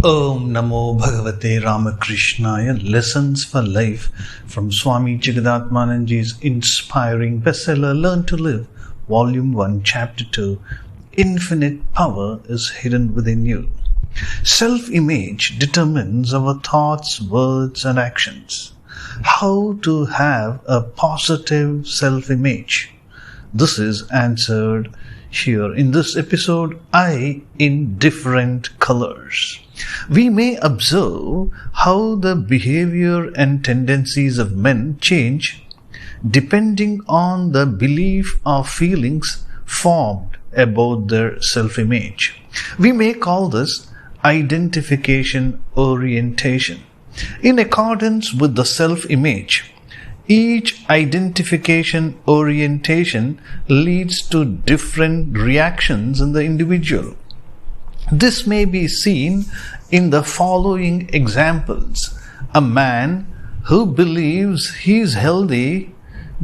Om Namo Bhagavate Ramakrishnaaya. Lessons for Life from Swami Jigadatmananji's inspiring bestseller Learn to Live, Volume 1, Chapter 2. Infinite power is hidden within you. Self-image determines our thoughts, words and actions. How to have a positive self-image? This is answered here in this episode, I in different colors. We may observe how the behavior and tendencies of men change depending on the belief or feelings formed about their self-image. We may call this identification orientation. In accordance with the self-image, each identification orientation leads to different reactions in the individual. This may be seen in the following examples. A man who believes he is healthy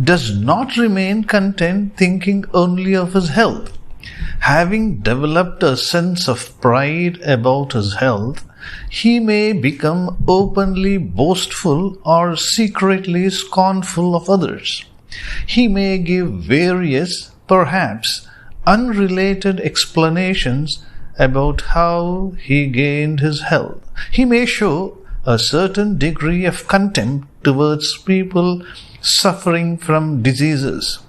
does not remain content thinking only of his health. Having developed a sense of pride about his health, he may become openly boastful or secretly scornful of others. He may give various, perhaps unrelated explanations about how he gained his health. He may show a certain degree of contempt towards people suffering from diseases.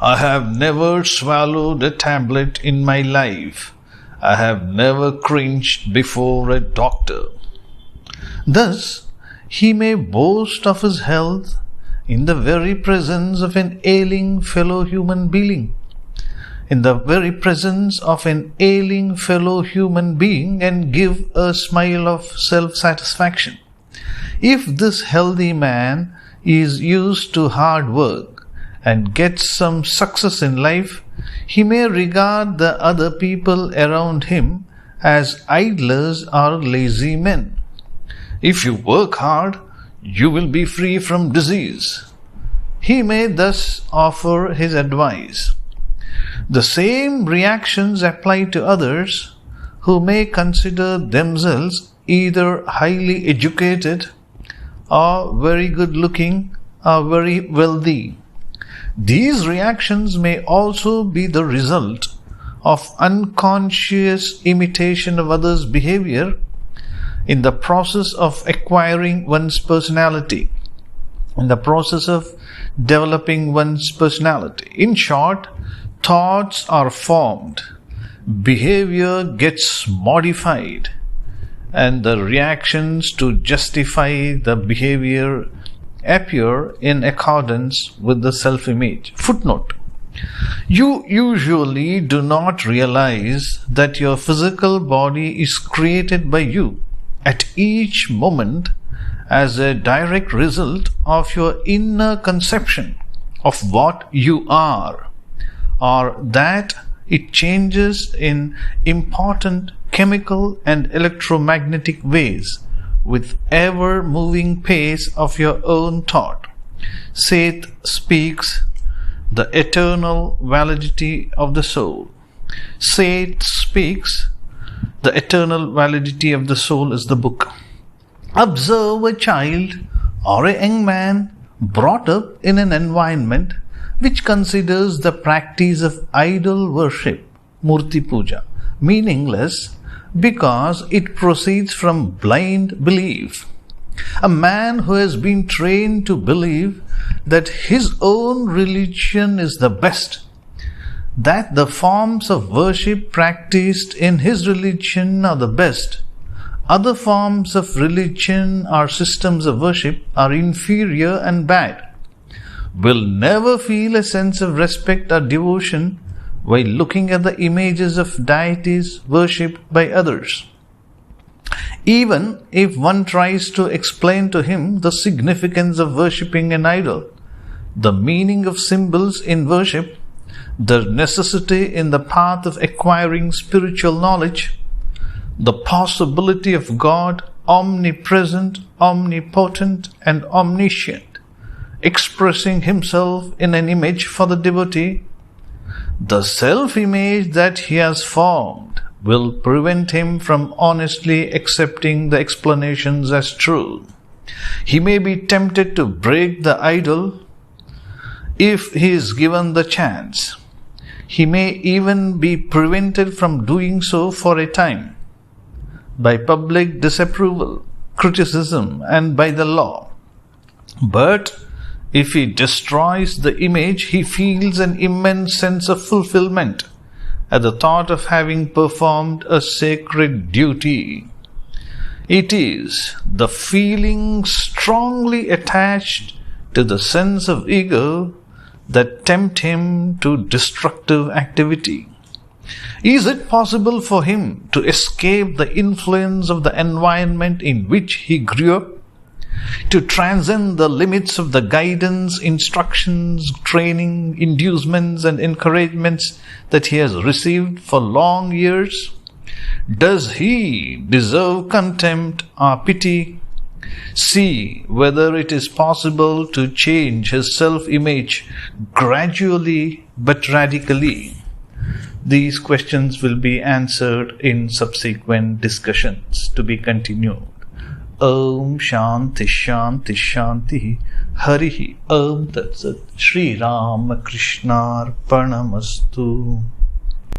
I have never swallowed a tablet in my life. I have never cringed before a doctor. Thus, he may boast of his health in the very presence of an ailing fellow human being. In the very presence of an ailing fellow human being and give a smile of self-satisfaction. If this healthy man is used to hard work and gets some success in life, he may regard the other people around him as idlers or lazy men. If you work hard, you will be free from disease. He may thus offer his advice. The same reactions apply to others who may consider themselves either highly educated or very good looking or very wealthy. These reactions may also be the result of unconscious imitation of others' behavior in the process of acquiring one's personality, in the process of developing one's personality. In short, thoughts are formed, behavior gets modified, and the reactions to justify the behavior appear in accordance with the self-image. Footnote: you usually do not realize that your physical body is created by you at each moment as a direct result of your inner conception of what you are, or that it changes in important chemical and electromagnetic ways with ever-moving pace of your own thought. Seth speaks the eternal validity of the soul. Seth speaks the eternal validity of the soul is the book. Observe a child or a young man brought up in an environment which considers the practice of idol worship, murti puja, meaningless because it proceeds from blind belief. A man who has been trained to believe that his own religion is the best, that the forms of worship practiced in his religion are the best, other forms of religion or systems of worship are inferior and bad, will never feel a sense of respect or devotion while looking at the images of deities worshipped by others. Even if one tries to explain to him the significance of worshipping an idol, the meaning of symbols in worship, the necessity in the path of acquiring spiritual knowledge, the possibility of God omnipresent, omnipotent and omniscient, expressing himself in an image for the devotee, the self-image that he has formed will prevent him from honestly accepting the explanations as true. He may be tempted to break the idol if he is given the chance. He may even be prevented from doing so for a time by public disapproval, criticism, and by the law. But if he destroys the image, he feels an immense sense of fulfillment at the thought of having performed a sacred duty. It is the feeling strongly attached to the sense of ego that tempt him to destructive activity. Is it possible for him to escape the influence of the environment in which he grew up? To transcend the limits of the guidance, instructions, training, inducements, and encouragements that he has received for long years? Does he deserve contempt or pity? See whether it is possible to change his self-image gradually but radically. These questions will be answered in subsequent discussions to be continued. Om Shanti Shanti Shanti Harihi Om Tat Sat Shri Ramakrishna Arpanamastu.